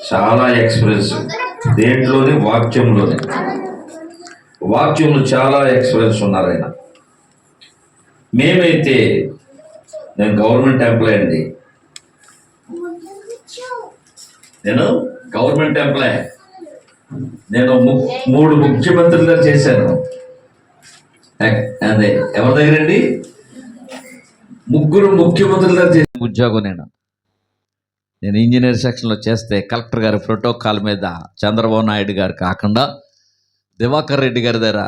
చాలా ఎక్స్పీరియన్స్ దేంట్లోని వాక్యంలో చాలా ఎక్స్పీరియన్స్ ఉన్నారు ఆయన. మేమైతే నేను గవర్నమెంట్ ఎంప్లాయ్ అండి. నేను గవర్నమెంట్ ఎంప్లాయ్. నేను 3 ముఖ్యమంత్రులుగా చేశాను. అదే ఎవరి దగ్గర అండి? 3 ముఖ్యమంత్రులుగా చేసిన ఉద్యోగం నేను ఇంజనీర్ సెక్షన్లో చేస్తే కలెక్టర్ గారి ప్రోటోకాల్ మీద చంద్రబాబు నాయుడు గారు కాకుండా దివాకర్ రెడ్డి గారి దగ్గర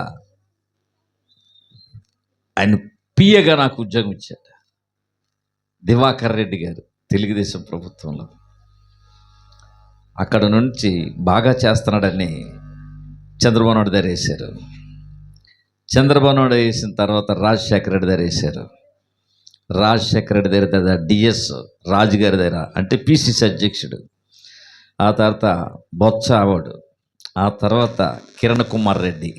ఆయన పిఏగా నాకు ఉద్యోగం ఇచ్చాడు. దివాకర్ రెడ్డి గారు తెలుగుదేశం ప్రభుత్వంలో. అక్కడ నుంచి బాగా చేస్తున్నాడని చంద్రబాబు నాయుడు దగ్గర వేశారు. చంద్రబాబు నాయుడు వేసిన తర్వాత రాజశేఖర రెడ్డి దగ్గర వేశారు. రాజశేఖర రెడ్డి దగ్గర డిఎస్ రాజుగారి దగ్గర అంటే పిసిసి అధ్యక్షుడు. ఆ తర్వాత బొత్స అవార్డు. ఆ తర్వాత కిరణ్ కుమార్ రెడ్డి.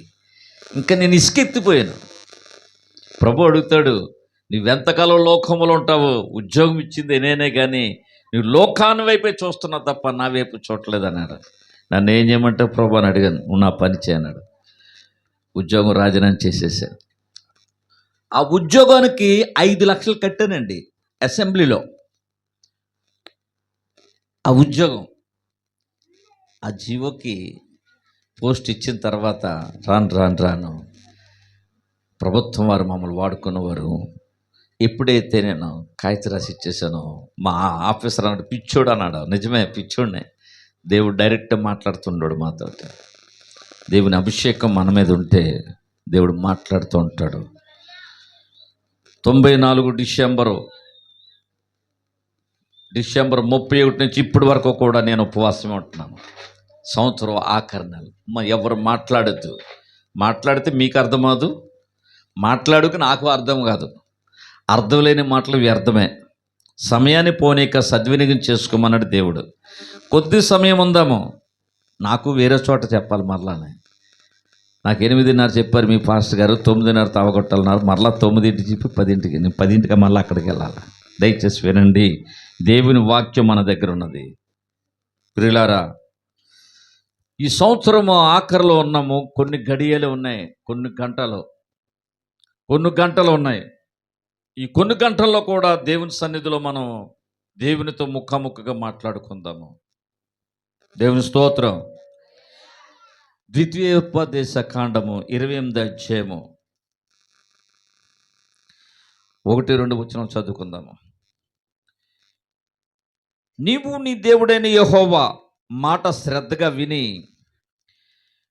ఇంకా నేను ఇసుకెత్తిపోయాను. ప్రభు అడుగుతాడు, నువ్వెంతకాలం లోకంలో ఉంటావు? ఉద్యోగం ఇచ్చింది నేనే కానీ నువ్వు లోకాన్ని వైపే చూస్తున్నావు తప్ప నా వైపు చూడలేదు అన్నాడు. నన్ను ఏం చేయమంటే ప్రభు అని అడిగాను. నువ్వు నా పని చేయన్నాడు. ఉద్యోగం రాజీనామా చేసేసాను. ఆ ఉద్యోగానికి 5 లక్షలు కట్టానండి అసెంబ్లీలో. ఆ ఉద్యోగం ఆ జీవోకి పోస్ట్ ఇచ్చిన తర్వాత రాను ప్రభుత్వం వారు మమ్మల్ని వాడుకున్నవారు. ఎప్పుడైతే నేను కాగితం రాసి ఇచ్చేసానో మా ఆఫీసర్ అన్నాడు, పిచ్చోడు అన్నాడు. నిజమే, పిచ్చోడినే. దేవుడు డైరెక్ట్ మాట్లాడుతున్నాడు మాతో. దేవుని అభిషేకం మన మీద ఉంటే దేవుడు మాట్లాడుతూ ఉంటాడు. 94 డిసెంబర్ 31 నుంచి ఇప్పటి వరకు కూడా నేను ఉపవాసమే ఉంటున్నాను. సంవత్సరం ఆఖరి నెల. ఎవరు మాట్లాడద్దు. మాట్లాడితే మీకు అర్థమవుదు, మాట్లాడుకు నాకు అర్థం కాదు. అర్థం లేని మాటలు వ్యర్థమే. సమయాన్ని పోనీక సద్వినియోగం చేసుకోమన్నాడు దేవుడు. కొద్ది సమయం ఉందాము. నాకు వేరే చోట చెప్పాలి మరలానే. నాకు 8:30 చెప్పారు మీ పాస్టర్ గారు, 9:30 అవగొట్టాలన్నారు. మరలా 9 చెప్పి 10కి, నేను 10కి మళ్ళీ అక్కడికి వెళ్ళాలి. దయచేసి వినండి, దేవుని వాక్యం మన దగ్గర ఉన్నది. ప్రియులారా, ఈ సంవత్సరము ఆఖరిలో ఉన్నాము. కొన్ని గడియలు ఉన్నాయి, కొన్ని గంటలు ఉన్నాయి. ఈ కొన్ని గంటల్లో కూడా దేవుని సన్నిధిలో మనం దేవునితో ముఖాముఖిగా మాట్లాడుకుందాము. దేవుని స్తోత్రం. ద్వితీయోపదేశ కాండము 28వ అధ్యాయము 1-2 వచనం చదువుకుందాము. నీవు నీ దేవుడైన యెహోవా మాట శ్రద్ధగా విని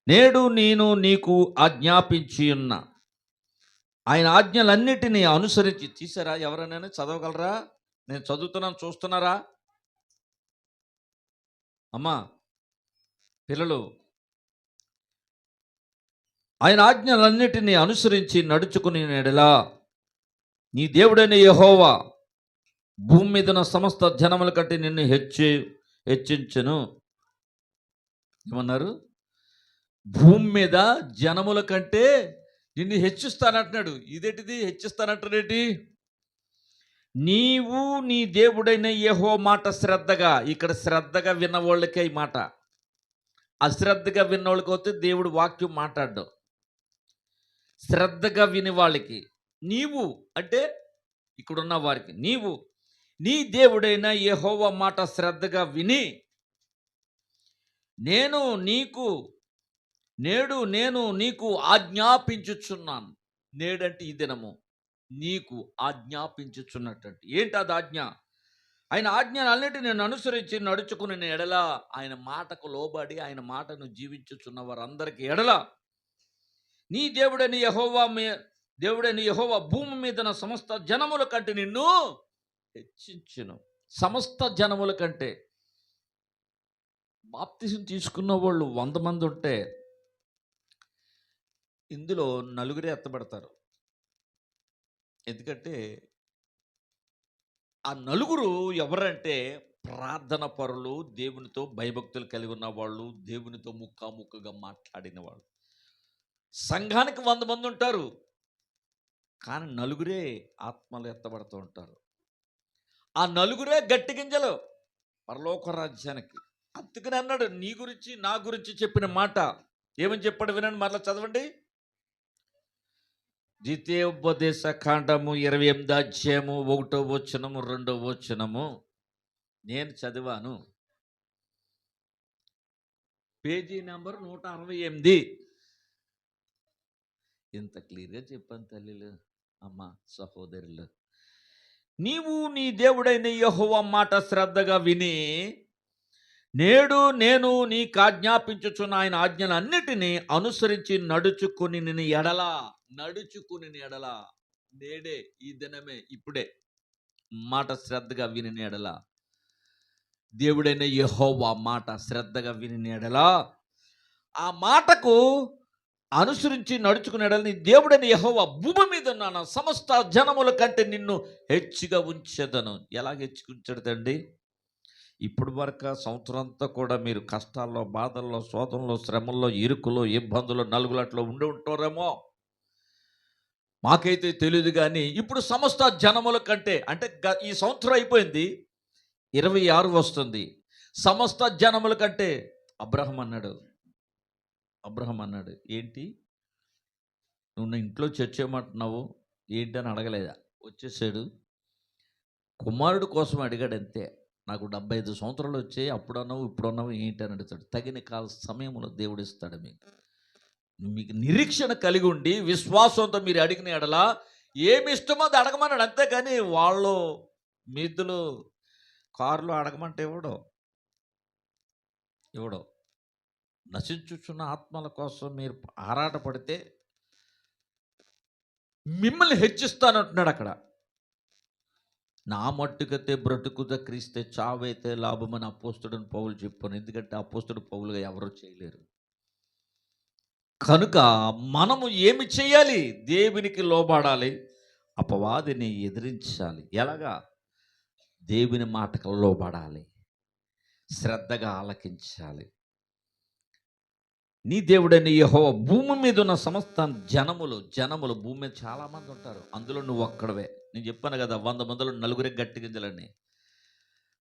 నేడు నేను నీకు ఆజ్ఞాపించి ఉన్న ఆయన ఆజ్ఞలన్నిటినీ అనుసరించి. తీసారా? ఎవరైనా చదవగలరా? నేను చదువుతున్నాను, చూస్తున్నారా? అమ్మా పిల్లలు, ఆయన ఆజ్ఞలన్నిటినీ అనుసరించి నడుచుకుని ఎడలా నీ దేవుడైన యెహోవా భూమి మీదన సమస్త జనముల కంటే నిన్ను హెచ్చించును. ఏమన్నారు? భూమి మీద జనముల కంటే నిన్ను హెచ్చిస్తానంటున్నాడు. ఇదేంటిది? హెచ్చిస్తానంటాడేంటి? నీవు నీ దేవుడైన యెహోవా మాట శ్రద్ధగా. ఇక్కడ శ్రద్ధగా విన్నవాళ్ళకే ఈ మాట. అశ్రద్ధగా విన్నవాళ్ళకి వస్తే దేవుడు వాక్యం మాట్లాడ్డం. శ్రద్ధగా విని వాళ్ళకి, నీవు అంటే ఇక్కడున్న వారికి, నీవు నీ దేవుడైన యెహోవా మాట శ్రద్ధగా విని నేడు నేను నీకు ఆజ్ఞాపించుచున్నాను. నేడంటే ఈ దినము నీకు ఆజ్ఞాపించుచున్నట్టు. ఏంటి అది ఆజ్ఞ? ఆయన ఆజ్ఞను అన్నిటి నేను అనుసరించి నడుచుకుని ఎడల, ఆయన మాటకు లోబడి ఆయన మాటను జీవించుచున్న వారందరికీ ఎడల నీ దేవుడైన యెహోవా భూమి మీద సమస్త జనముల కంటే నిన్ను హెచ్చించును. సమస్త జనముల కంటే. బాప్తిసం తీసుకున్న వాళ్ళు 100 మంది ఉంటే ఇందులో 4 ఎత్తబడతారు. ఎందుకంటే ఆ 4 ఎవరంటే ప్రార్థన పరులు, దేవునితో భయభక్తులు కలిగి ఉన్న వాళ్ళు, దేవునితో ముఖాముఖిగా మాట్లాడిన వాళ్ళు. సంఘానికి 100 మంది ఉంటారు, కానీ 4 ఆత్మలు ఎత్తబడుతూ ఉంటారు. ఆ 4 గట్టి గింజలు పరలోక రాజ్యానికి. అందుకని అన్నాడు, నీ గురించి నా గురించి చెప్పిన మాట ఏమని చెప్పాడు వినండి, మరలా చదవండి. ద్వితీయోపదేశ కాండము 28 అధ్యాయము 1వ వచనము 2వ వచనము నేను చదివాను. Page number 168. ఇంత క్లియర్గా చెప్పాను తల్లిలు, అమ్మ, సహోదరులు. నీవు నీ దేవుడైన యెహోవా మాట శ్రద్ధగా విని నేడు నేను నీకు ఆజ్ఞాపించుచున్న ఆయన ఆజ్ఞలన్నిటినీ అనుసరించి నడుచుకుని నేడే, ఈ దినమే, ఇప్పుడే మాట శ్రద్ధగా విని ఎడల, దేవుడైన యెహోవా మాట శ్రద్ధగా విని ఎడల, ఆ మాటకు అనుసరించి నడుచుకునే ఎడల నీ దేవుడైన యెహోవా భూమి మీద ఉన్న సమస్త జనముల కంటే నిన్ను హెచ్చుగా ఉంచెదను. ఎలాగ హెచ్చుకుంటాడండి? ఇప్పుడు వరకు సంవత్సరం అంతా కూడా మీరు కష్టాల్లో, బాధల్లో, శోధనలో, శ్రమల్లో, ఇరుకులో, ఇబ్బందులు, నలుగులట్లో ఉండి ఉంటారేమో, మాకైతే తెలియదు. కానీ ఇప్పుడు సమస్త జనముల కంటే, అంటే ఈ సంవత్సరం అయిపోయింది, 26 వస్తుంది. సమస్త జనముల కంటే అబ్రహం అన్నాడు, ఏంటి నువ్వు నా ఇంట్లో చచ్చేయమంటున్నావు ఏంటి అని అడగలేదా? వచ్చేసాడు, కుమారుడు కోసం అడిగాడు అంతే. నాకు 75 సంవత్సరాలు వచ్చాయి, అప్పుడన్నావు ఇప్పుడన్నావు ఏంటి అని అడుగుతాడు. తగిన కాల సమయంలో దేవుడు ఇస్తాడు. మీకు నిరీక్షణ కలిగి ఉండి విశ్వాసంతో మీరు అడిగిన ఎడలా ఏమి ఇష్టమో అది అడగమన్నాడు. అంతేగాని వాళ్ళు మిద్దులు కారులో అడగమంటే ఇవ్వడో. నశించుచున్న ఆత్మల కోసం మీరు ఆరాటపడితే మిమ్మల్ని హెచ్చిస్తానంటున్నాడు అక్కడ. నా మట్టుకైతే బ్రతుకుత క్రీస్తే, చావైతే లాభమని అపోస్తుడని పౌలు చెప్పాను. ఎందుకంటే అపోస్తుడు పౌలుగా ఎవరూ చేయలేరు. కనుక మనము ఏమి చేయాలి? దేవునికి లోబడాలి, అపవాదిని ఎదిరించాలి. ఎలాగా? దేవుని మాటకు లోబడాలి, శ్రద్ధగా ఆలకించాలి. నీ దేవుడని యెహోవా భూమి మీద ఉన్న సమస్త జనములు భూమి మీద చాలామంది ఉంటారు, అందులో నువ్వు ఒక్కడవే. నేను చెప్పాను కదా, 100 మందిలో 4 గట్టి గింజలని.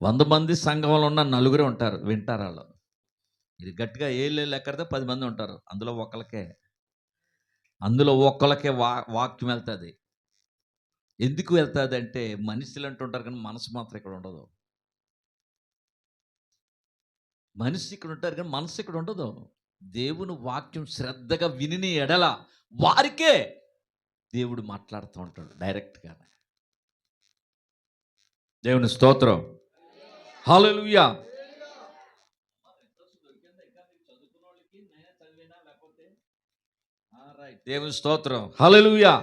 100 మంది సంఘంలో ఉన్న 4 ఉంటారు, వింటారు వాళ్ళు. ఇది గట్టిగా ఏళ్ళు ఎక్కడితే 10 మంది ఉంటారు, అందులో ఒక్కళ్ళకే వాక్యం వెళ్తుంది. ఎందుకు వెళ్తుంది అంటే, మనుషులు అంటుంటారు కానీ మనసు మాత్రం ఇక్కడ ఉండదు. మనిషి ఇక్కడ ఉంటారు కానీ మనసు ఇక్కడ ఉండదు. దేవుని వాక్యం శ్రద్ధగా విని ఎడల వారికే దేవుడు మాట్లాడుతూ ఉంటాడు డైరెక్ట్గా. దేవుని స్తోత్రం, హల్లెలూయా. దేవుని స్తోత్రం, హల్లెలూయా.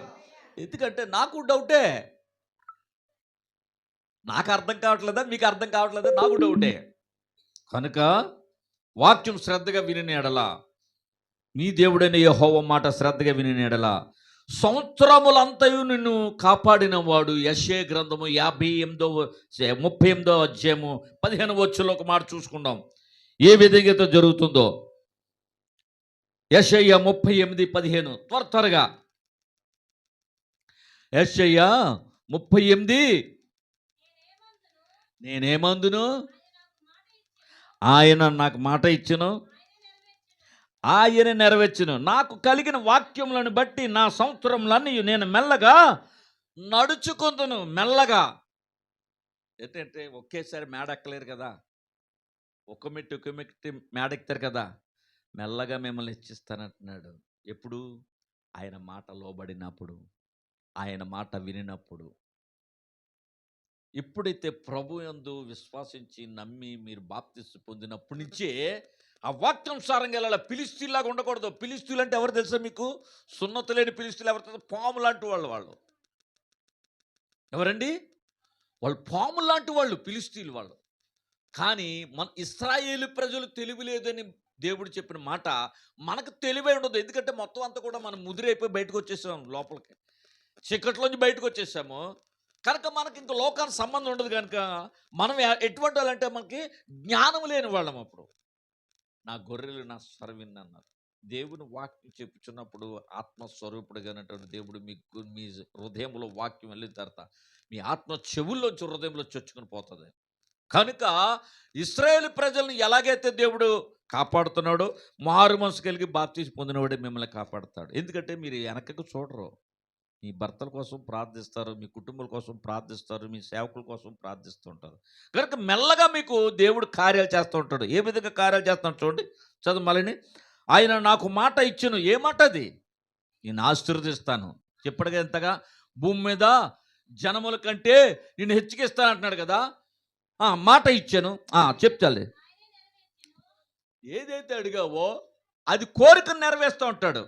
ఎందుకంటే నాకు డౌటే, నాకు అర్థం కావట్లేదా, మీకు అర్థం కావట్లేదా, నాకు డౌటే. కనుక వాక్యం శ్రద్ధగా విని ఎడల, నీ దేవుడైన యెహోవా మాట శ్రద్ధగా విని ఎడల సంవత్సరములంతయు నిన్ను కాపాడిన వాడు. యెషయా గ్రంథము 38వ అధ్యాయము 15వ వచనంలో ఒక మాట చూసుకుందాం, ఏ విధంగా జరుగుతుందో. యెషయా 38:15 త్వరగా. యెషయా 38, నేనేమందును, ఆయన నాకు మాట ఇచ్చును, ఆయన నెరవేర్చును. నాకు కలిగిన వాక్యములను బట్టి నా సంవత్సరములన్నీ నేను మెల్లగా నడుచుకుందును. మెల్లగా ఏంటంటే ఒకేసారి మేడెక్కలేరు కదా, ఒక మెట్టు మేడెక్తారు కదా. మెల్లగా మిమ్మల్ని హెచ్చిస్తానంటున్నాడు. ఎప్పుడు? ఆయన మాట లోబడినప్పుడు, ఆయన మాట వినినప్పుడు. ఎప్పుడైతే ప్రభు యందు విశ్వాసించి నమ్మి మీరు బాప్తిస్సు పొందినప్పటి నుంచే ఆ వాక్యానుసారంగా వెళ్ళాలి. ఫిలిస్తీన్లాగా ఉండకూడదు. ఫిలిస్తీన్లు అంటే ఎవరు తెలుసా మీకు? సున్నతి లేని ఫిలిస్తీన్లు ఎవరు తెలుసా? పాము లాంటి వాళ్ళు. ఎవరండి వాళ్ళు? పాము లాంటి వాళ్ళు ఫిలిస్తీన్లు వాళ్ళు. కానీ మన ఇశ్రాయేలు ప్రజలు తెలివి లేదని దేవుడు చెప్పిన మాట మనకు తెలివే ఉండదు. ఎందుకంటే మొత్తం అంతా కూడా మనం ముదిరైపోయి బయటకు వచ్చేసాం, లోపలికి చీకట్లోంచి బయటకు వచ్చేసాము. కనుక మనకి ఇంక లోకానికి సంబంధం ఉండదు. కనుక మనం ఎటువంటి వాళ్ళంటే మనకి జ్ఞానం లేని వాళ్ళం. అప్పుడు నా గొర్రెలు నా స్వరం విన్నారు. దేవుని వాక్యం చెప్పుచున్నప్పుడు ఆత్మస్వరూపుడుగానటువంటి దేవుడు మీకు మీ హృదయంలో వాక్యం వెళ్ళిన తర్వాత మీ ఆత్మ చెవుల్లోంచి హృదయంలో చొచ్చుకొని పోతుంది. కనుక ఇశ్రాయేలు ప్రజలను ఎలాగైతే దేవుడు కాపాడుతున్నాడో, మారు మనసు కలిగి బాప్తీసం పొందినవాడే మిమ్మల్ని కాపాడుతాడు. ఎందుకంటే మీరు వెనకకు చూడరు. మీ భర్తల కోసం ప్రార్థిస్తారు, మీ కుటుంబాల కోసం ప్రార్థిస్తారు, మీ సేవకుల కోసం ప్రార్థిస్తూ ఉంటారు. కనుక మెల్లగా మీకు దేవుడు కార్యాలు చేస్తూ ఉంటాడు. ఏ విధంగా కార్యాలు చేస్తున్నాడు చూడండి, చదువు మళ్ళీ. ఆయన నాకు మాట ఇచ్చెను. ఏ మాట అది? నేను ఆశీర్వదిస్తాను. చెప్పడుగా ఎంతగా, భూమి మీద జనముల కంటే నేను హెచ్చికిస్తాను అంటున్నాడు కదా. మాట ఇచ్చాను. చెప్తాలే. ఏదైతే అడిగావో అది కోరికను నెరవేరుస్తూ ఉంటాడు.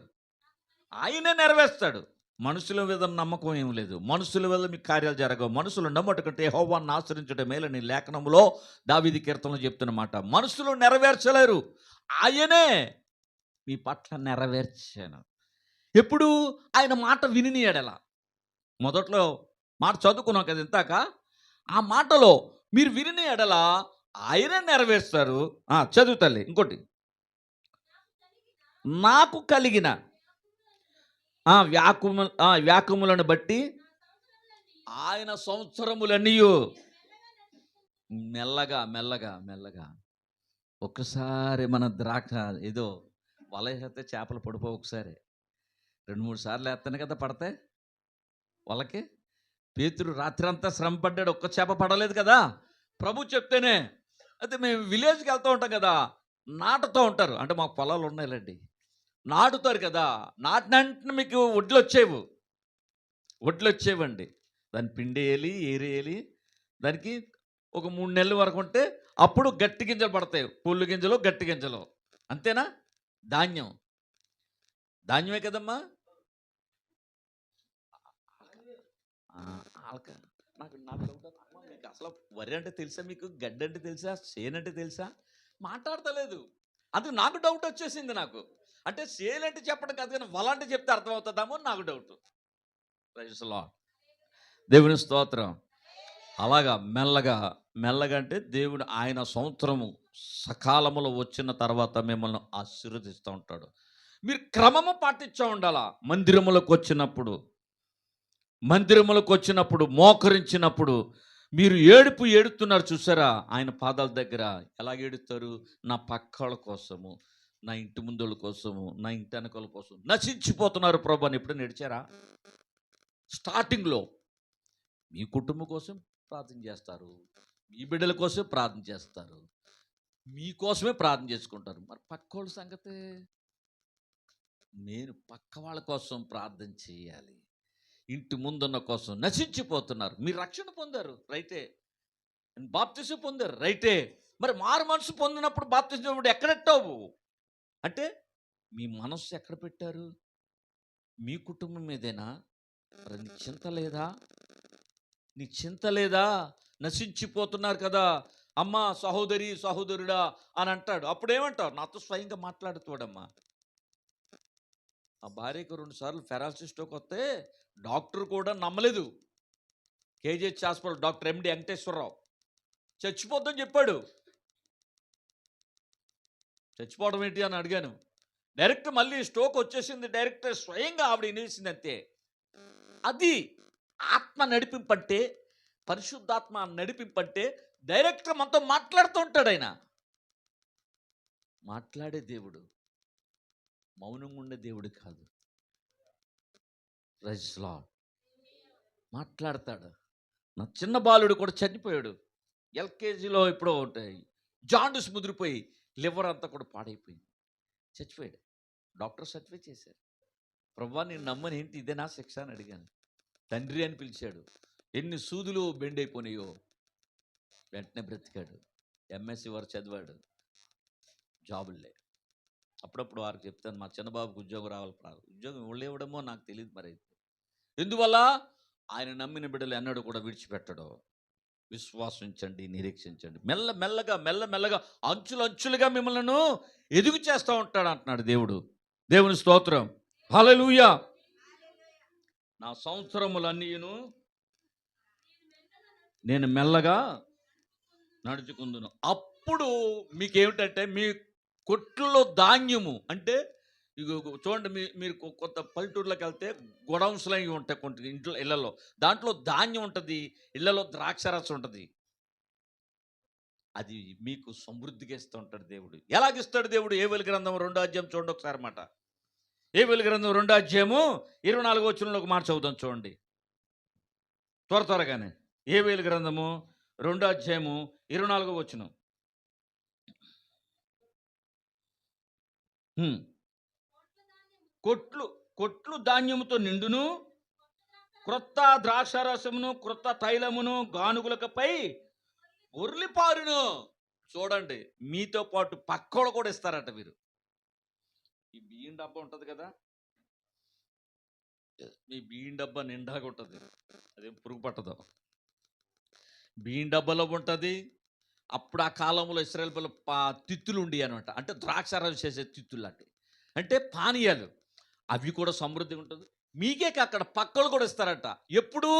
ఆయనే నెరవేరుస్తాడు. మనుషుల మీద నమ్మకం ఏం లేదు. మనుషుల వల్ల మీకు కార్యాలు జరగవు. మనుషులు నమ్మటకంటే యెహోవాను ఆశ్రయించడం మేలని లేఖనంలో దావీదు కీర్తనలో చెప్తున్నమాట. మనుషులు నెరవేర్చలేరు, ఆయనే మీ పట్ల నెరవేర్చాను. ఎప్పుడు? ఆయన మాట విని ఎడల. మొదట్లో మాట చదువుకున్నాం కదా ఇంతాక. ఆ మాటలో మీరు విని ఎడల ఆయనే నెరవేరుస్తారు. చదువు తల్లి ఇంకోటి. నాకు కలిగిన వ్యాకుములను బట్టి ఆయన సంవత్సరములన్నీ మెల్లగా మెల్లగా మెల్లగా. ఒక్కసారి మన ద్రాక్ష ఏదో వల వేస్తే చేపలు పడిపో. ఒకసారి 2-3 సార్లు వేస్తాను కదా పడతాయి వాళ్ళకి. పేతురు రాత్రి అంతా శ్రమ పడ్డాడు, ఒక్క చేప పడలేదు కదా. ప్రభు చెప్తేనే. అయితే మేము విలేజ్కి వెళ్తూ ఉంటాం కదా, నాటుతూ ఉంటారు. అంటే మాకు పొలాలు ఉన్నాయిలేండి, నాటుతారు కదా. నాటినంటే మీకు వడ్లు వచ్చేవండి. దాన్ని పిండేయాలి, ఏరేయాలి. దానికి ఒక 3 నెలల వరకు ఉంటే అప్పుడు గట్టి గింజలు పడతాయి. పుల్లు గింజలు, గట్టి గింజలు. అంతేనా? ధాన్యమే కదమ్మా. మీకు అసలు వరి అంటే తెలుసా? మీకు గడ్డి అంటే తెలుసా? చేను అంటే తెలుసా? మాట్లాడతలేదు. అది నాకు డౌట్ వచ్చేసింది. నాకు అంటే సేల్ అంటే చెప్పడం కాదు కానీ వల అంటే చెప్తే అర్థమవుతుందామో నాకు డౌట్. Praise the lord. దేవుని స్తోత్రం. అలాగా మెల్లగా మెల్లగా అంటే దేవుడు ఆయన సంవత్సరము సకాలములో వచ్చిన తర్వాత మిమ్మల్ని ఆశీర్వదిస్తూ ఉంటాడు. మీరు క్రమము పాటించా ఉండాలా. మందిరములకు వచ్చినప్పుడు మోకరించినప్పుడు మీరు ఏడుతున్నారు చూసారా, ఆయన పాదాల దగ్గర. ఎలా ఏడుస్తారు? నా పక్కల కోసము, నా ఇంటి ముందుల కోసము, నా ఇంటి వెనకల కోసం నశించిపోతున్నారు ప్రభు అని ఎప్పుడైనా ఏడ్చారా? స్టార్టింగ్లో మీ కుటుంబం కోసం ప్రార్థన చేస్తారు, మీ బిడ్డల కోసం ప్రార్థన చేస్తారు, మీకోసమే ప్రార్థన చేసుకుంటారు. మరి పక్కోళ్ళ సంగతే? నేను పక్క వాళ్ళ కోసం ప్రార్థన చేయాలి. ఇంటి ముందున్న కోసం నశించిపోతున్నారు. మీరు రక్షణ పొందారు, రైటే. బాప్తిసం పొందారు, రైటే. మరి మారు మనసు పొందినప్పుడు బాప్తిసం ఎక్కడెట్టావు అంటే మీ మనస్సు ఎక్కడ పెట్టారు? మీ కుటుంబం మీదేనా? మరి నీ చింత లేదా? నశించిపోతున్నారు కదా అమ్మా, సహోదరి సహోదరుడా అని అంటాడు. అప్పుడేమంటావు? నాతో స్వయంగా మాట్లాడుతాడమ్మా. ఆ భార్యకు 2 సార్లు ఫెరాలసిస్ స్ట్రోక్ వస్తే డాక్టర్ కూడా నమ్మలేదు. KGH hospital doctor MD Venkateswara Rao చచ్చిపోద్దని చెప్పాడు. చచ్చిపోవడం ఏంటి అని అడిగాను. డైరెక్ట్ మళ్ళీ స్ట్రోక్ వచ్చేసింది. డైరెక్ట్ స్వయంగా ఆవిడ వినేసింది అంతే. అది ఆత్మ నడిపింపంటే, పరిశుద్ధాత్మ నడిపింపంటే డైరెక్ట్గా మనతో మాట్లాడుతూ ఉంటాడు. ఆయన మాట్లాడే దేవుడు, మౌనంగా ఉండే దేవుడు కాదు. Praise the Lord. మాట్లాడతాడు. నా చిన్న బాలుడు కూడా చనిపోయాడు. ఎల్కేజీలో ఎప్పుడో ఉంటాయి. జాండీస్ ముదిరిపోయి లివర్ అంతా కూడా పాడైపోయింది, చచ్చిపోయాడు. డాక్టర్ సర్టిఫై చేశారు. ప్రభువా నేను నమ్మని ఏంటి ఇదే నా శిక్ష అని అడిగాను. తండ్రి అని పిలిచాడు. ఎన్ని సూదులు బెండ్ అయిపోయినాయో వెంటనే బ్రతికాడు. ఎంఎస్సి వారు చదివాడు, జాబులు లేవు. అప్పుడప్పుడు వారికి చెప్తాను, మా చిన్నబాబుకి ఉద్యోగం రావాలి. ఉద్యోగం ఎవరు ఇవ్వడమో నాకు తెలియదు. మరి ఎందువల్ల? ఆయన నమ్మిన బిడ్డలు ఎన్నడూ కూడా విడిచిపెట్టడు. విశ్వాసించండి, నిరీక్షించండి. మెల్లమెల్లగా అంచులుగా మిమ్మల్ని ఎదుగు చేస్తూ ఉంటాడు అంటున్నాడు దేవుడు. దేవుని స్తోత్రం. హల్లెలూయా. నా సంవత్సరములన్నీను నేను మెల్లగా నడుచుకుందును. అప్పుడు మీకేమిటంటే మీ కొట్లలో ధాన్యము అంటే చూడండి, మీరు కొంత పల్లెటూరులోకి వెళ్తే గొడౌన్స్లో ఇవి ఉంటాయి కొంత ఇళ్ళలో. దాంట్లో ధాన్యం ఉంటుంది, ఇళ్లలో ద్రాక్షరసం ఉంటుంది. అది మీకు సమృద్ధిగా ఇస్తూ ఉంటాడు దేవుడు. ఎలాగిస్తాడు దేవుడు? ఏబేలు గ్రంథం 2వ అధ్యాయం చూడండి ఒకసారి మాట. ఏబేలు గ్రంథం 2వ అధ్యాయము 24వ వచనంలో ఒక మాట చదువుతాం చూడండి త్వరగానే. ఏబేలు గ్రంథము 2వ అధ్యాయము 24వ వచనం. కొట్లు కొట్లు ధాన్యముతో నిండును, క్రొత్త ద్రాక్షారసమును క్రొత్త తైలమును గానుగులకపై ఉర్లిపారును. చూడండి, మీతో పాటు పక్కోళ్ళు కూడా ఇస్తారట మీరు. ఈ బియ్యం డబ్బా ఉంటుంది కదా, మీ బియ్యం డబ్బా నిండాగా ఉంటుంది, అదేం పురుగు పట్టదు. బియ్యం డబ్బాలో ఉంటుంది. అప్పుడు ఆ కాలంలో ఇశ్రాయేల్ పిల్లలు తిత్తులు ఉండి అనమాట, అంటే ద్రాక్షారసం చేసే తిత్తులు లాంటివి, అంటే పానీయాలు, అవి కూడా సమృద్ధిగా ఉంటుంది. మీకే అక్కడ పక్కలు కూడా ఇస్తారట. ఎప్పుడు?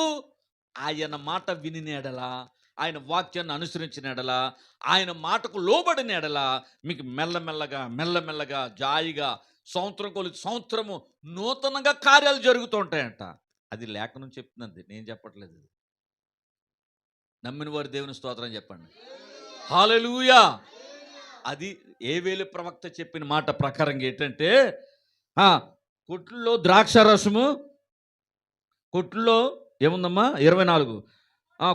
ఆయన మాట విని ఎడలా, ఆయన వాక్యాన్ని అనుసరించిన ఎడలా, ఆయన మాటకు లోబడిన ఎడలా మీకు మెల్లమెల్లగా జాయిగా సంవత్సరము నూతనంగా కార్యాలు జరుగుతూ ఉంటాయంట. అది లేఖనం చెప్తున్నది, నేను చెప్పట్లేదు. నమ్మిన వారు దేవుని స్తోత్రం చెప్పండి. హల్లెలూయా. అది ఏబేలు ప్రవక్త చెప్పిన మాట ప్రకారంగా ఏంటంటే, కొట్లలో ద్రాక్షారసము, కొట్లో ఏముందమ్మా 24,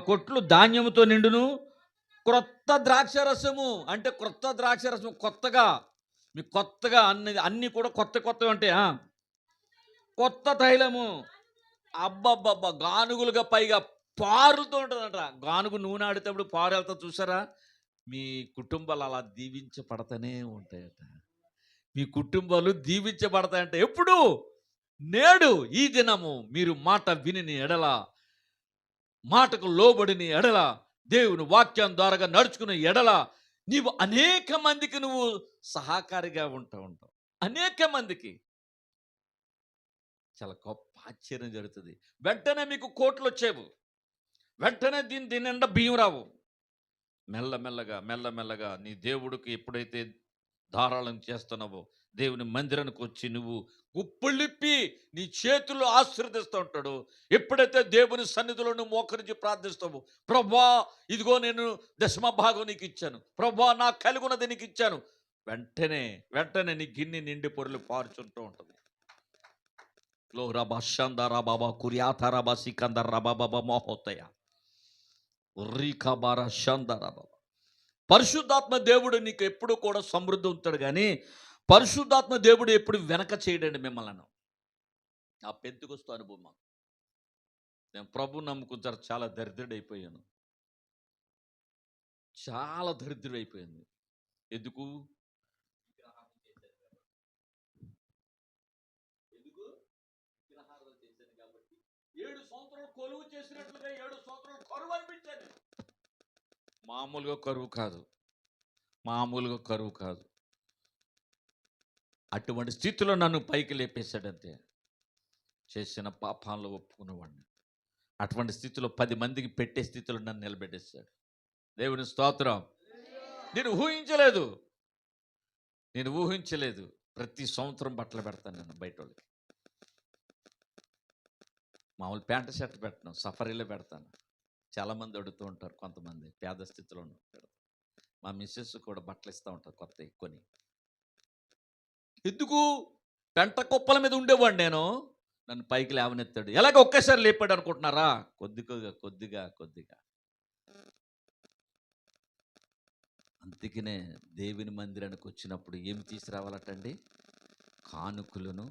కొట్లు ధాన్యముతో నిండును, క్రొత్త ద్రాక్షారసము, అంటే క్రొత్త ద్రాక్షారసము కొత్తగా, మీకు కొత్తగా అన్ని కూడా కొత్తవి అంటే కొత్త తైలము, అబ్బబ్బబ్బా గానుగులుగా పైగా పారులతో ఉంటుందంట. గానుగు నూనె ఆడేటప్పుడు పారు వెళ్తా చూసారా? మీ కుటుంబాలు అలా దీవించబడతానే ఉంటాయట. మీ కుటుంబాలు దీవించబడతాయంట. ఎప్పుడు? నేడు, ఈ దినము మీరు మాట విని ఎడల, మాటకు లోబడిని ఎడల, దేవుని వాక్యం ద్వారా నడుచుకునే ఎడల, నీవు అనేక మందికి నువ్వు సహకారిగా ఉంటావు. అనేక మందికి చాలా గొప్ప ఆశ్చర్యం జరుగుతుంది. వెంటనే మీకు కోట్లు వచ్చేవు, వెంటనే దీని నిండా బియ్యం రావు. మెల్లమెల్లగా నీ దేవుడికి ఎప్పుడైతే ధారాళం చేస్తున్నావో, దేవుని మందిరానికి వచ్చి నువ్వు గుప్పులిప్పి నీ చేతుల్లో ఆశీర్వదిస్తూ ఉంటాడు. ఎప్పుడైతే దేవుని సన్నిధిలో నువ్వు మోకరించి ప్రార్థిస్తావు, ప్రభా ఇదిగో నేను దశమ భాగం నీకు ఇచ్చాను, ప్రభా నాకు కలిగినది నీకు ఇచ్చాను, వెంటనే నీ గిన్నె నిండి పొరులు పారుచుంటూ ఉంటుంది. లో రబా షందరా బాబా కుర్యాథరా బా సికందర్ రబా బాబా మోహోతయ రీకాబారా షందరా బాబా. పరిశుద్ధాత్మ దేవుడు నీకు ఎప్పుడు కూడా సమృద్ధి ఉంటాడు, కానీ పరిశుద్ధాత్మ దేవుడు ఎప్పుడు వెనక చేయడండి మిమ్మల్ని. ఆ పెంతుకొస్తూ అనుభవం. నేను ప్రభు నమ్ముకుంటారు, చాలా దరిద్రుడైపోయాను, చాలా దరిద్రుడైపోయింది. ఎందుకు? విగ్రహారాధన చేశాను కాబట్టి 7 సంవత్సరాలు కొలువు చేసినట్లుగా 7 సంవత్సరాలు కరువు అనిపించాను. మామూలుగా కరువు కాదు. అటువంటి స్థితిలో నన్ను పైకి లేపేశాడంతే. చేసిన పాపాలను ఒప్పుకునేవాడిని. అటువంటి స్థితిలో 10 మందికి పెట్టే స్థితిలో నన్ను నిలబెట్టేశాడు. దేవుని స్తోత్రం. నేను ఊహించలేదు. ప్రతి సంవత్సరం బట్టలు పెడతాను నేను బయట వాళ్ళకి. మామూలు ప్యాంటు షర్ట్ పెట్టను, సఫరీలో పెడతాను. చాలామంది అడుగుతూ ఉంటారు, కొంతమంది పేద స్థితిలో పెడతారు. మా మిస్సెస్ కూడా బట్టలు ఇస్తూ ఉంటారు కొత్తవి కొని. ఎందుకు? పెంట కుప్పల మీద ఉండేవాడు నేను, నన్ను పైకి లేవనెత్తాడు. ఎలాగ ఒకేసారి లేపాడు అనుకుంటున్నారా? కొద్దిగా. అందుకనే దేవుని మందిరానికి వచ్చినప్పుడు ఏమి తీసుకురావాలటండి? కానుకలను.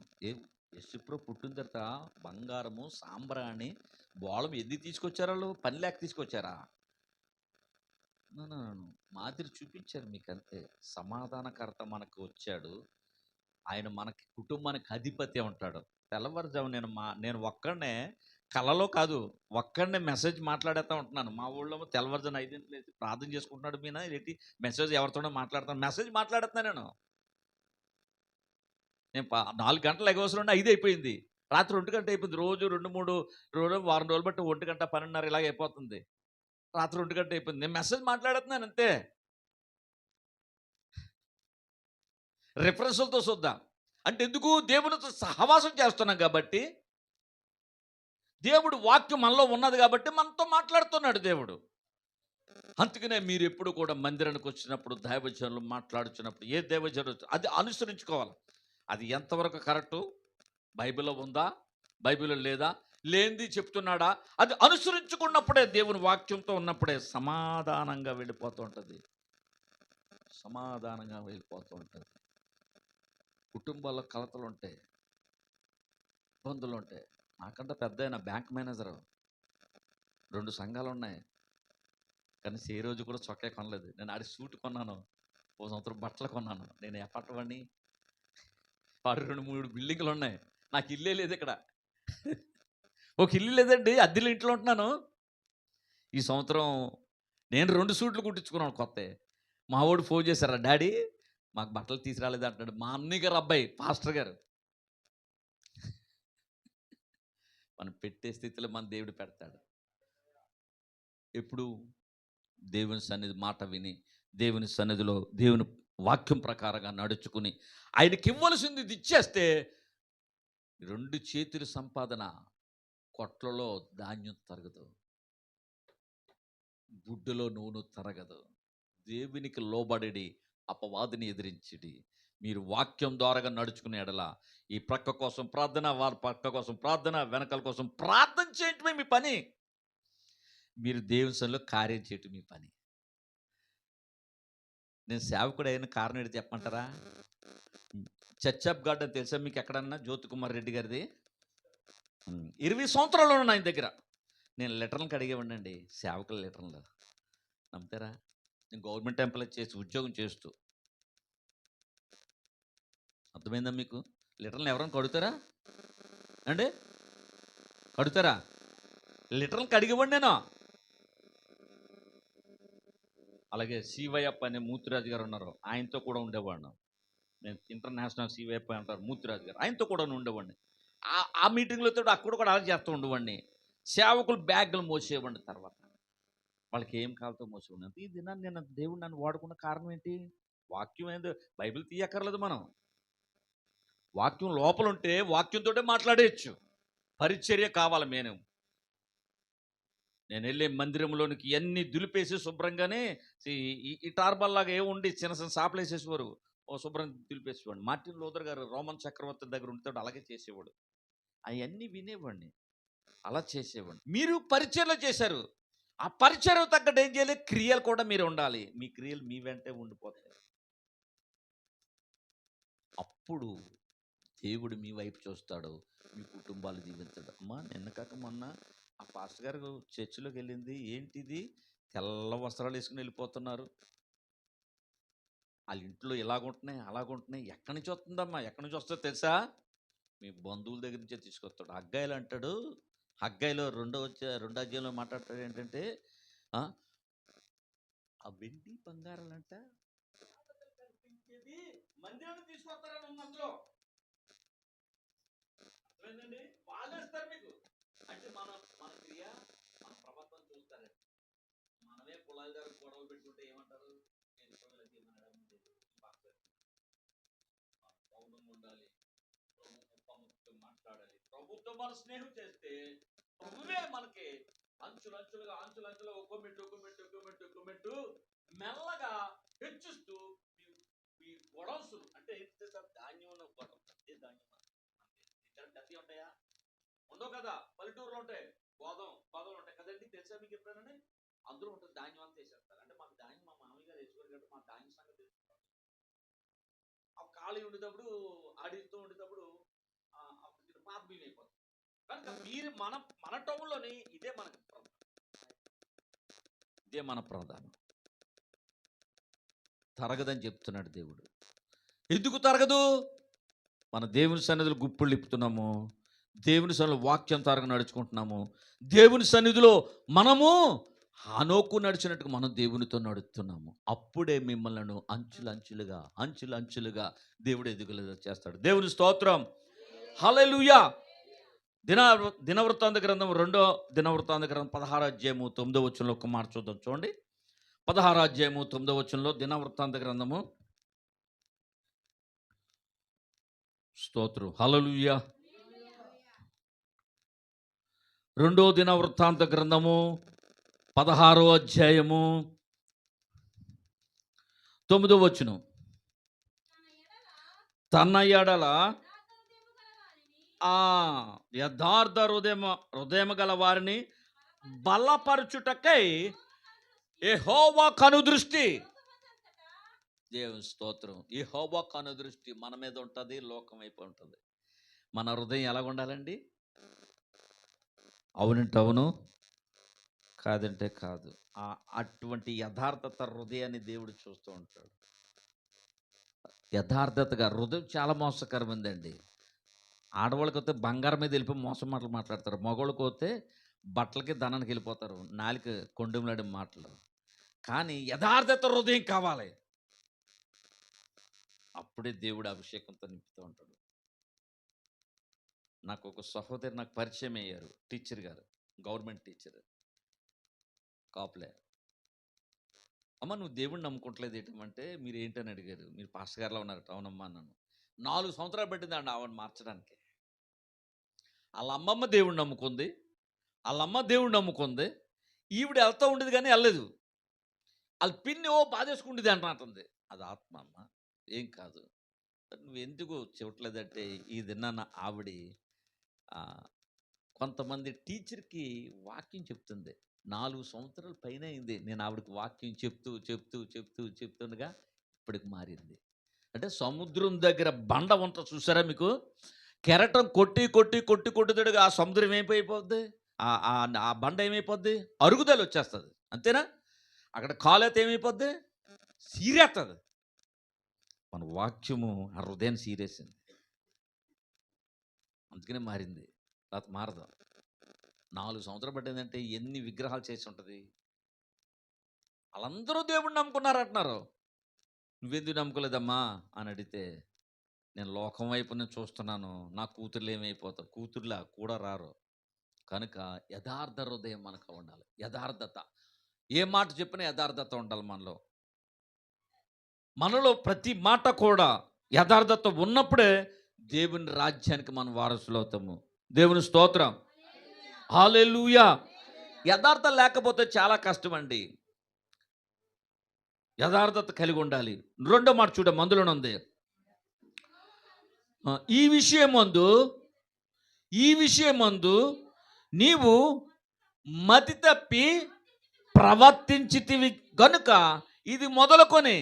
యశుప్రభు పుట్టిన తర్వాత బంగారము, సాంబ్రాణి, బోళం ఎందుకు తీసుకొచ్చారు? వాళ్ళు పని లేక తీసుకొచ్చారా? మాదిరి చూపించారు మీకు, అంతే. సమాధానకర్త మనకు వచ్చాడు, ఆయన మనకి కుటుంబానికి అధిపతి ఉంటాడు. తెల్లవారుజాము నేను ఒక్కడనే, కలలో కాదు, ఒక్కడనే మెసేజ్ మాట్లాడేస్తూ ఉంటున్నాను. మా ఊళ్ళో తెల్లవారుజాము 5 లేసి ప్రార్థన చేసుకుంటున్నాడు. మీనా ఏంటి మెసేజ్ ఎవరితోనో మాట్లాడుతాను, మెసేజ్ మాట్లాడుతున్నాను నేను 4 గంటలు ఎగవసరం ఉండి 5 అయిపోయింది. రాత్రి 1 గంట అయిపోయింది. రోజు 2-3 వారం రోజులు బట్టి 1 గంట 12:30 ఇలాగ అయిపోతుంది. రాత్రి 1 గంట అయిపోయింది. నేను మెసేజ్ మాట్లాడుతున్నాను అంతే. రిఫరెన్సులతో చూద్దాం. అంటే ఎందుకు? దేవునితో సహవాసం చేస్తున్నాం కాబట్టి, దేవుడు వాక్యం మనలో ఉన్నది కాబట్టి మనతో మాట్లాడుతున్నాడు దేవుడు. అందుకనే మీరు ఎప్పుడు కూడా మందిరానికి వచ్చినప్పుడు దైవజనులు మాట్లాడుచున్నప్పుడు ఏ దైవజనులు అది అనుసరించుకోవాలి. అది ఎంతవరకు కరెక్టు, బైబిల్లో ఉందా, బైబిల్లో లేదా, లేనిది చెప్తున్నాడా, అది అనుసరించుకున్నప్పుడే, దేవుని వాక్యంతో ఉన్నప్పుడే సమాధానంగా వెళ్ళిపోతూ ఉంటుంది. సమాధానంగా వెళ్ళిపోతూ ఉంటుంది. కుటుంబాల్లో కలతలు ఉంటాయి, ఇబ్బందులు ఉంటాయి. నాకంటే పెద్ద ఆయన బ్యాంక్ మేనేజరు, 2 సంఘాలు ఉన్నాయి. కానీ ఏ రోజు కూడా చొక్కా కొనలేదు. నేను ఆడి సూట్ కొన్నాను, ఓ సంవత్సరం బట్టలు కొన్నాను. నేను ఎప్పటివాడిని, వాడు 2-3 బిల్డింగ్లు ఉన్నాయి, నాకు ఇల్లే లేదు ఇక్కడ. ఒక ఇల్లు లేదండి, అద్దెలు ఇంట్లో ఉంటున్నాను. ఈ సంవత్సరం నేను 2 సూట్లు కుట్టించుకున్నాను కొత్తవి. మా వాడు ఫోన్ చేశారా, డాడీ మాకు బట్టలు తీసుకురాలేదు అంటున్నాడు. మా అన్నయ్య గారు అబ్బాయి పాస్టర్ గారు. మనం పెట్టే స్థితిలో మన దేవుడు పెడతాడు. ఎప్పుడు దేవుని సన్నిధి మాట విని, దేవుని సన్నిధిలో దేవుని వాక్యం ప్రకారంగా నడుచుకుని ఆయనకి ఇవ్వవలసింది ఇది ఇచ్చేస్తే 2 చేతుల సంపాదన, కొట్లలో ధాన్యం తరగదు, గుడ్డులో నూనె తరగదు. దేవునికి లోబడి అపవాదిని ఎదిరించిడి. మీరు వాక్యం ద్వారాగా నడుచుకునే ఎడల ఈ ప్రక్క కోసం ప్రార్థన, వారి ప్రక్క కోసం ప్రార్థన, వెనకాల కోసం ప్రార్థన చేయటమే మీ పని. మీరు దేవుని సన్నిధిలో కార్యం చేయటం మీ పని. నేను సేవకుడు అయిన కారణం ఏంటి చెప్పమంటారా? చర్చ్ ఆఫ్ గాడ్ అని తెలుసా మీకు ఎక్కడన్నా? జ్యోతికుమార్ రెడ్డి గారిది 20 సంవత్సరాలు ఉన్నాయి ఆయన దగ్గర. నేను లెటర్లకు అడిగేవాడినండి, సేవకుల లెటర్లు. నమ్ముతారా? నేను గవర్నమెంట్ ఎంప్లాయ్ చేసి ఉద్యోగం చేస్తూ. అర్థమైందా మీకు? లెటర్లు ఎవరైనా కడుగుతారా అండి? కడుగుతారా? లెటర్లకు అడిగేవాడిని నేను. అలాగే సివైఎఫ్ అనే మూర్తిరాజు గారు ఉన్నారు, ఆయనతో కూడా ఉండేవాడిని. నేను ఇంటర్నేషనల్ సివైఎఫ్ అంటారు మూర్తిరాజు గారు, ఆయనతో కూడా ఉండేవాడిని. ఆ మీటింగ్లో అక్కడ కూడా అలా చేస్తూ ఉండేవాడిని. సేవకులు బ్యాగులు మోసేవాడిని. తర్వాత వాళ్ళకి ఏం కావాలో మోసేవాడిని. ఈ దినాన్ని నేను దేవుడు నన్ను వాడుకున్న కారణం ఏంటి? వాక్యం ఏందో, బైబిల్ తీయక్కర్లేదు. మనం వాక్యం లోపల ఉంటే వాక్యంతో మాట్లాడేయచ్చు. పరిచర్య కావాలి. నేను వెళ్ళే మందిరంలోనికి ఎన్ని దులిపేసి శుభ్రంగానే ఈ టార్బల్లాగా ఉండి చిన్న చిన్న సాపలు వేసేసేవారు, ఓ శుభ్రం దులిపేసేవాడు. మార్టిన్ లూథర్ గారు రోమన్ చక్రవర్తి దగ్గర ఉంటే అలాగే చేసేవాడు. అవన్నీ వినేవాడిని, అలా చేసేవాడిని. మీరు పరిచర్యలు చేశారు, ఆ పరిచర్య తగ్గట్టు ఏం చేయాలి? క్రియలు కూడా మీరు ఉండాలి. మీ క్రియలు మీ వెంటే ఉండిపోతాయి. అప్పుడు దేవుడు మీ వైపు చూస్తాడు, మీ కుటుంబాలు దీవించాడు. అమ్మా నిన్న కాక మొన్న ఆ పాస్టర్ గారు చర్చిలోకి వెళ్ళింది ఏంటిది, తెల్ల వస్త్రాలు వేసుకుని వెళ్ళిపోతున్నారు, వాళ్ళ ఇంట్లో ఇలాగుంటున్నాయి అలాగుంటున్నాయి. ఎక్కడి నుంచి వస్తుందమ్మా? ఎక్కడి నుంచి వస్తుందో తెలుసా? మీ బంధువుల దగ్గర నుంచే తీసుకొస్తాడు. హగ్గాయిలు అంటాడు. హగ్గాయిలో 2వ అధ్యాయంలో మాట్లాడతాడు ఏంటంటే, ఆ వెండి బంగారాలంట మందిరాన్ని తీసుకొస్తారని ఉంది అందులో. అర్థమైందండి? వాళ్ళేస్తారు మీకు. అంటే మన క్రియ, మన ప్రవర్తన చూస్తారండి. మనమే కులాల దగ్గర గొడవలు పెట్టుకుంటే ఏమంటారు? మౌనం ఉండాలి, మాట్లాడాలి. ప్రభుత్వం మన స్నేహం చేస్తే ప్రభువే మనకి అంచులంచులుగా ఒక్కొమెట్టు మెల్లగా హెచ్చిస్తూ మీ గొడవసులు అంటే ధాన్యం గొడవ. అదే ధాన్యం డబ్బి ఉంటాయా? ఉండవు కదా. పల్లెటూరులో ఉంటాయి, గోదం ఉంటాయి కదండి. తెలుసా మీకు ఎప్పుడైనా? అందరూ ఉంటుంది, ధాన్యం అంతా వేసేస్తారు. అంటే మాకు ధాన్యం మా మామయ్య గారు వేసుకోరు కాబట్టి మా ధాన్యం సంగతి తెలుసుకుంటాం. ఆ ఖాళీ ఉండేటప్పుడు ఆడిస్తూ ఉండేటప్పుడు పాత బియ్యం అయిపోతుంది. కనుక మీరు మన టౌన్లోని ఇదే మన ప్రధానం. తరగదని చెప్తున్నాడు దేవుడు. ఎందుకు తరగదు? మన దేవుని సన్నిధిలో గుప్పులు ఇప్పుతున్నాము, దేవుని సన్నిధిలో వాక్యం తరగ నడుచుకుంటున్నాము. దేవుని సన్నిధిలో మనము హనోకు నడిచినట్టుగా మనం దేవునితో నడుస్తున్నాము. అప్పుడే మిమ్మల్ని అంచులంచులుగా దేవుడు ఎదుగులుగా చేస్తాడు. దేవుని స్తోత్రం, హల్లెలూయా. దినవృత్తాంత గ్రంథం 2వ దినవృత్తాంత గ్రంథం 16వ అధ్యాయము 9వ వచనంలో ఒక మాట చూద్దాం. చూడండి, 16వ అధ్యాయము 9వ వచనంలో దినవృత్తాంత గ్రంథము. స్తోత్రం, హల్లెలూయా. 2వ దినవృత్తాంత గ్రంథము 16వ అధ్యాయము 9వ వచనం. తన ఎడల ఆ యథార్థ హృదయం గల వారిని బలపరచుటకై యెహోవా కనుదృష్టి. దేవుని స్తోత్రం. యెహోవా కనుదృష్టి మన మీద ఉంటుంది, లోకం వైపు ఉంటుంది. మన హృదయం ఎలాగ ఉండాలండి? అవునంటే అవును, కాదంటే కాదు. అటువంటి యథార్థత హృదయాన్ని దేవుడు చూస్తూ ఉంటాడు. యథార్థతగా హృదయం చాలా మోసకరమైందండి. ఆడవాళ్ళకి వస్తే బంగారం మీద వెళ్ళిపోయి మోసం మాటలు మాట్లాడతారు. మగవాళ్ళకి వస్తే బట్టలకి ధనానికి వెళ్ళిపోతారు. నాలుక కొండెంలాడే మాటలు. కానీ యథార్థత హృదయం కావాలి. అప్పుడే దేవుడు అభిషేకంతో నింపుతూ ఉంటాడు. నాకు ఒక సహోదరి నాకు పరిచయం అయ్యారు, టీచర్ గారు, గవర్నమెంట్ టీచర్, కాపులే. అమ్మ నువ్వు దేవుడిని నమ్ముకుంటలేదు ఏంటంటే, మీరు ఏంటని అడిగారు. మీరు పాస్టర్ గారిలో ఉన్నారట. అవునమ్మా అన్నాను. 4 సంవత్సరాలు పట్టిందండి ఆవిడ మార్చడానికి. వాళ్ళ అమ్మమ్మ దేవుడిని నమ్ముకుంది, వాళ్ళ అమ్మ దేవుడిని నమ్ముకుంది. ఈవిడ వెళ్తూ ఉండేది కానీ వెళ్ళలేదు. వాళ్ళ పిన్ని బాధేసుకుండేది అంటుంది. అది ఆత్మ అమ్మ, ఏం కాదు. నువ్వు ఎందుకు చెప్పట్లేదంటే, ఈ దినాన్న ఆవిడ కొంతమంది టీచర్కి వాక్యం చెప్తుంది. 4 సంవత్సరాల పైన అయింది నేను ఆవిడకి వాక్యం చెప్తుండగా ఇప్పటికి మారింది. అంటే సముద్రం దగ్గర బండ ఉంటుంది చూసారా మీకు? కెరటం కొట్టుదడుగా ఆ సముద్రం ఏమైపోద్ది? ఆ బండ ఏమైపోద్ది? అరుగుదల వచ్చేస్తుంది, అంతేనా? అక్కడ కాలైతే ఏమైపోద్ది? సీరేస్తుంది. మన వాక్యము ఆ హృదయాన్ని సీరేసింది, అందుకనే మారింది. లేకపోతే మారదు. 4 సంవత్సరాలు పట్టిందంటే ఎన్ని విగ్రహాలు చేసి ఉంటుంది. వాళ్ళందరూ దేవుడిని నమ్ముకున్నారు అంటున్నారు. నువ్వెందుకు నమ్ముకోలేదమ్మా అని అడిగితే, నేను లోకం వైపు నేను చూస్తున్నాను, నా కూతుర్లు ఏమైపోతారు, కూతుర్లా కూడా రారు. కనుక యథార్థ హృదయం మనకు ఉండాలి. యథార్థత, ఏ మాట చెప్పినా యథార్థత ఉండాలి మనలో ప్రతి మాట కూడా యథార్థత ఉన్నప్పుడే దేవుని రాజ్యానికి మనం వారసులు అవుతాము. దేవుని స్తోత్రం, హల్లెలూయా. యథార్థత లేకపోతే చాలా కష్టం అండి. యథార్థత కలిగి ఉండాలి. రెండో మాట చూడ మందులోనే ఉంది. ఈ విషయమందు నీవు మతి తప్పి ప్రవర్తించితివి గనుక ఇది మొదలుకొని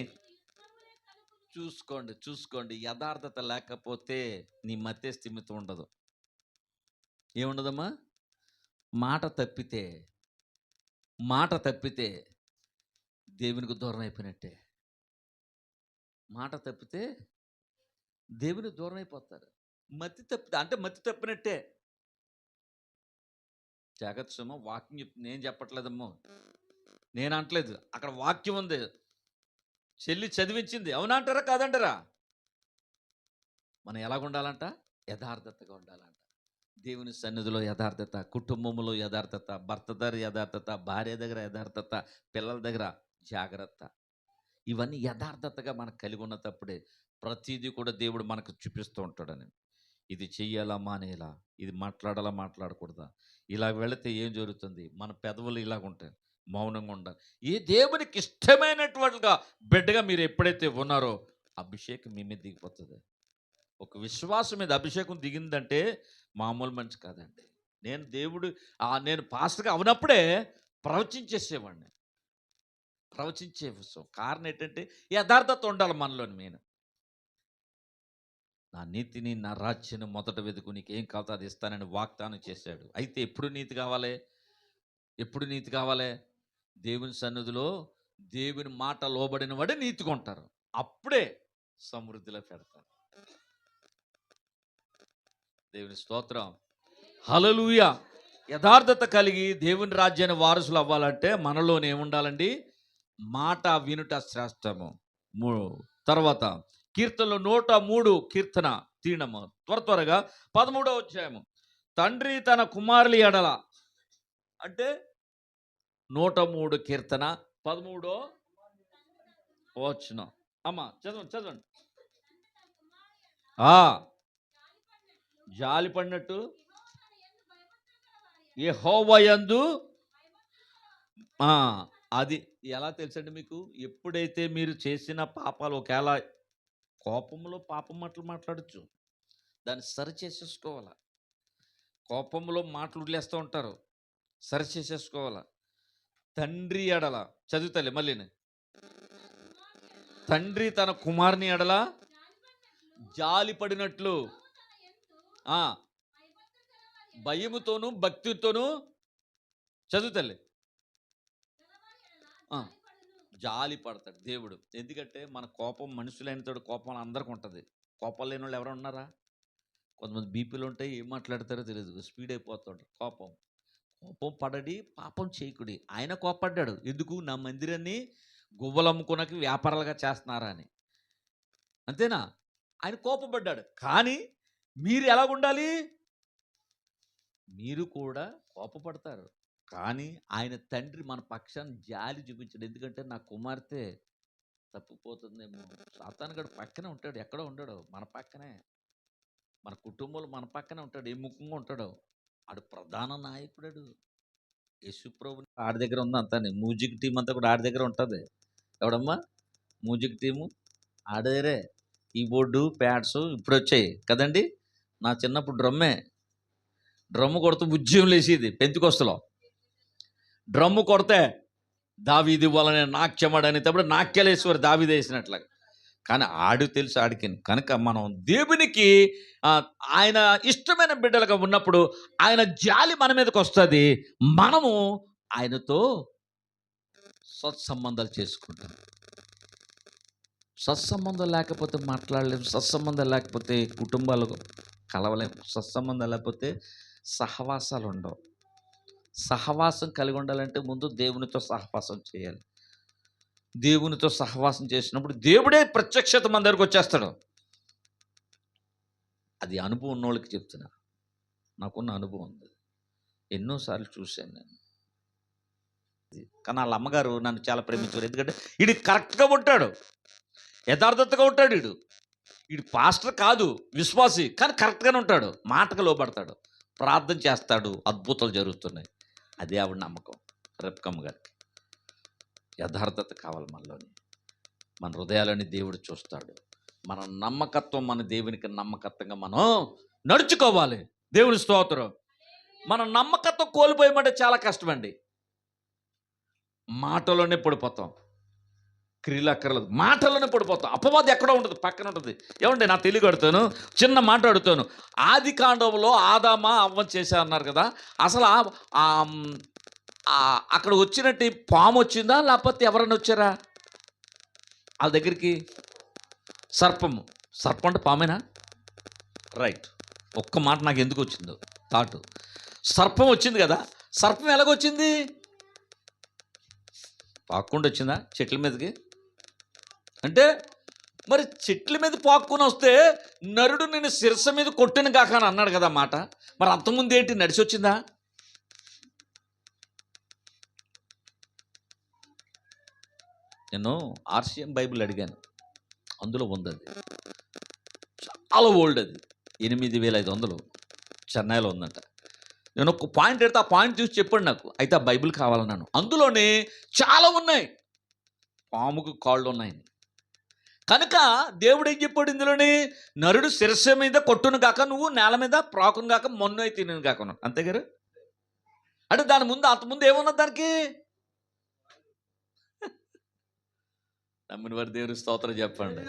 చూసుకోండి. యథార్థత లేకపోతే నీ మతే స్థిమితం ఉండదు. ఏముండదమ్మా? మాట తప్పితే దేవునికి దూరం అయిపోయినట్టే. మాట తప్పితే దేవునికి దూరం అయిపోతారు. మతి తప్పినట్టే. జాగ్రత్త సుమ, వాక్యం నేను చెప్పట్లేదమ్మో, నేను అంటలేదు, అక్కడ వాక్యం ఉంది, చెల్లి చదివించింది. అవునంటారా కాదంటారా? మనం ఎలాగుండాలంట? యథార్థతగా ఉండాలంట. దేవుని సన్నిధిలో యథార్థత, కుటుంబంలో యథార్థత, భర్త దగ్గర యథార్థత, భార్య దగ్గర యథార్థత, పిల్లల దగ్గర జాగ్రత్త. ఇవన్నీ యథార్థతగా మనకు కలిగి ఉన్నప్పుడే ప్రతిదీ కూడా దేవుడు మనకు చూపిస్తూ ఉంటాడని. ఇది చెయ్యాలా మానేలా, ఇది మాట్లాడకూడదా, ఇలా వెళితే ఏం జరుగుతుంది, మన పెదవులు ఇలాగ ఉంటాయి, మౌనంగా ఉండాలి. ఈ దేవునికి ఇష్టమైనటువంటిగా బిడ్డగా మీరు ఎప్పుడైతే ఉన్నారో అభిషేకం మీ మీద దిగిపోతుంది. ఒక విశ్వాసం మీద అభిషేకం దిగిందంటే మామూలు మనిషి కాదండి. నేను పాస్టర్గా అవునప్పుడే ప్రవచించేసేవాడిని. ప్రవచించే విషయం కారణం ఏంటంటే యథార్థత ఉండాలి మనలోని. నేను నా నీతిని, నా రాజ్యాన్ని మొదట వెతుకు, నీకు ఏం కావాలో అది ఇస్తానని వాగ్దానం చేశాడు. అయితే ఎప్పుడు నీతి కావాలి? దేవుని సన్నిధిలో దేవుని మాట లోబడిన వాడే నీతిగా ఉంటారు. అప్పుడే సమృద్ధిలో పెడతారు. దేవుని స్తోత్రం, హల్లెలూయా. యథార్థత కలిగి దేవుని రాజ్యాన్ని వారసులు అవ్వాలంటే మనలోనే ఏముండాలండి? మాట వినుట శ్రేష్టము. తర్వాత కీర్తనలో 103 కీర్తన తీయడము త్వరగా 13వ అధ్యాయము. తండ్రి తన కుమారుల ఎడల, అంటే 103 కీర్తన 13వ వచనం. అమ్మా చదవండి. జాలి పడినట్టు యెహోవా యందు ఆ! అది ఎలా తెలుసండి మీకు? ఎప్పుడైతే మీరు చేసిన పాపాలు ఒకేళ కోపంలో పాపం మాటలు మాట్లాడొచ్చు. దాన్ని సరిచేసేసుకోవాల. కోపంలో మాటలు వదిలేస్తూ ఉంటారు. సరిచేసేసుకోవాల. తండ్రి ఎడల చదువుతలే మళ్ళీని. తండ్రి తన కుమారుని ఎడల జాలి పడినట్లు ఆ! భయముతోను, భక్తితోను చదువు తల్లి. ఆ! జాలి పడతాడు దేవుడు. ఎందుకంటే మన కోపం మనుషులైన తోడు కోపం అందరికి ఉంటది. కోపం లేనోళ్ళు ఎవరైనా ఉన్నారా? కొంతమంది బీపీలు ఉంటాయి. ఏం మాట్లాడతారో తెలీదు. స్పీడ్ అయిపోతుంటారు. కోపం. కోపం పడడి, పాపం చేయకుడి. ఆయన కోప్పడ్డాడు. ఎందుకు? నా మందిరాన్ని గువ్వలమ్ముకునకి వ్యాపారాలుగా చేస్తున్నారా అని. అంతేనా? ఆయన కోపపడ్డాడు. కానీ మీరు ఎలాగుండాలి? మీరు కూడా కోపపడతారు. కానీ ఆయన తండ్రి మన పక్షాన జాలి చూపించాడు. ఎందుకంటే నా కుమార్తె తప్పిపోతుందేమో. సాతానుగాడు పక్కనే ఉంటాడు. ఎక్కడో ఉండడు. మన పక్కనే. మన కుటుంబంలో మన పక్కనే ఉంటాడు. ఏ ముఖంగా ఉంటాడో. ఆడు ప్రధాన నాయకుడాడు. యేసుప్రభుని ఆడి దగ్గర ఉంది అంతాని. మ్యూజిక్ టీమ్ అంతా కూడా ఆడి దగ్గర ఉంటది. ఎవడమ్మా? మ్యూజిక్ టీము ఆడి దగ్గరే. కీబోర్డు, ప్యాడ్స్ ఇప్పుడొచ్చాయి కదండీ! నా చిన్నప్పుడు డ్రమ్మే. డ్రమ్ము కొడుతూ ఉజ్జయం లేసేది పెంతెకొస్తలో. డ్రమ్ము కొడితే దావీదు వలనే నాట్యమడనేటప్పుడు నాట్యాలేసేవారు దావీదు వేసినట్లుగా. కానీ ఆడు తెలుసు ఆడికి. కనుక మనం దేవునికి ఆయన ఇష్టమైన బిడ్డలుగా ఉన్నప్పుడు ఆయన జాలి మన మీదకి వస్తుంది. మనము ఆయనతో సత్సంబంధాలు చేసుకుంటాం. సత్సంబంధం లేకపోతే మాట్లాడలేము. సత్సంబంధం లేకపోతే కుటుంబాలు కలవలేము. సత్సంబంధం లేకపోతే సహవాసాలు ఉండవు. సహవాసం కలిగి ఉండాలంటే ముందు దేవునితో సహవాసం చేయాలి. దేవునితో సహవాసం చేసినప్పుడు దేవుడే ప్రత్యక్షత మన దగ్గరకు వచ్చేస్తాడు. అది అనుభవం ఉన్నోళ్ళకి చెప్తున్నా. నాకున్న అనుభవం ఉంది. ఎన్నోసార్లు చూశాను నేను. కానీ వాళ్ళ అమ్మగారు నన్ను చాలా ప్రేమించారు. ఎందుకంటే ఈడు కరెక్ట్గా ఉంటాడు, యథార్థతగా ఉంటాడు. ఈడు పాస్టర్ కాదు, విశ్వాసి, కానీ కరెక్ట్గానే ఉంటాడు. మాటకు లోబడతాడు, ప్రార్థన చేస్తాడు, అద్భుతాలు జరుగుతున్నాయి. అదే ఆవిడ నమ్మకం. రెప్కమ్మ గారికి యథార్థత కావాలి మనలోని. మన హృదయాలని దేవుడు చూస్తాడు. మన నమ్మకత్వం, మన దేవునికి నమ్మకత్వంగా మనం నడుచుకోవాలి. దేవుని స్తోత్రం. మన నమ్మకత్వం కోల్పోయమంటే చాలా కష్టమండి. మాటలోనే పడిపోతాం. క్రియలు అక్కర్లేదు, మాటలోనే పడిపోతాం. అపవాది ఎక్కడో ఉంటుంది, పక్కన ఉంటుంది. ఏమండి నా తెలియగడుతాను, చిన్న మాట అడుగుతాను. ఆది కాండంలో ఆదామా అవ్వ చేశా అన్నారు కదా. అసలు అక్కడ వచ్చినట్టు పాము వచ్చిందా, లేకపోతే ఎవరైనా వచ్చారా వాళ్ళ దగ్గరికి? సర్పము. సర్పం అంటే పామేనా? రైట్. ఒక్క మాట నాకు ఎందుకు వచ్చిందో థాటు. సర్పం వచ్చింది కదా. సర్పం ఎలాగొచ్చింది? పాక్కుండా వచ్చిందా చెట్ల మీదకి? అంటే మరి చెట్ల మీద పాక్కుని వస్తే నరుడు నేను శిరస్సు మీద కొట్టిన కాక అని అన్నాడు కదా మాట. మరి అంతకుముందు ఏంటి, నడిచి వచ్చిందా? నేను ఆర్సిఎం బైబిల్ అడిగాను, అందులో ఉంది. అది చాలా ఓల్డ్. అది 8500 చెన్నైలో ఉందంట. నేను ఒక పాయింట్ అయితే ఆ పాయింట్ చూసి చెప్పండి నాకు. అయితే ఆ బైబిల్ కావాలన్నాను. అందులోనే చాలా ఉన్నాయి. పాముకు కాళ్ళు ఉన్నాయని. కనుక దేవుడు ఏం చెప్పాడు ఇందులోని? నరుడు శిరస్సు మీద కొట్టును కాక, నువ్వు నేల మీద ప్రాకును కాక, మొన్ను అయితే తినను కాక. అంతే గారు. అంటే దాని ముందు, అంతకుముందు ఏమున్నది దానికి? నమ్మిన వారి దేవుని స్తోత్రం చెప్పండి.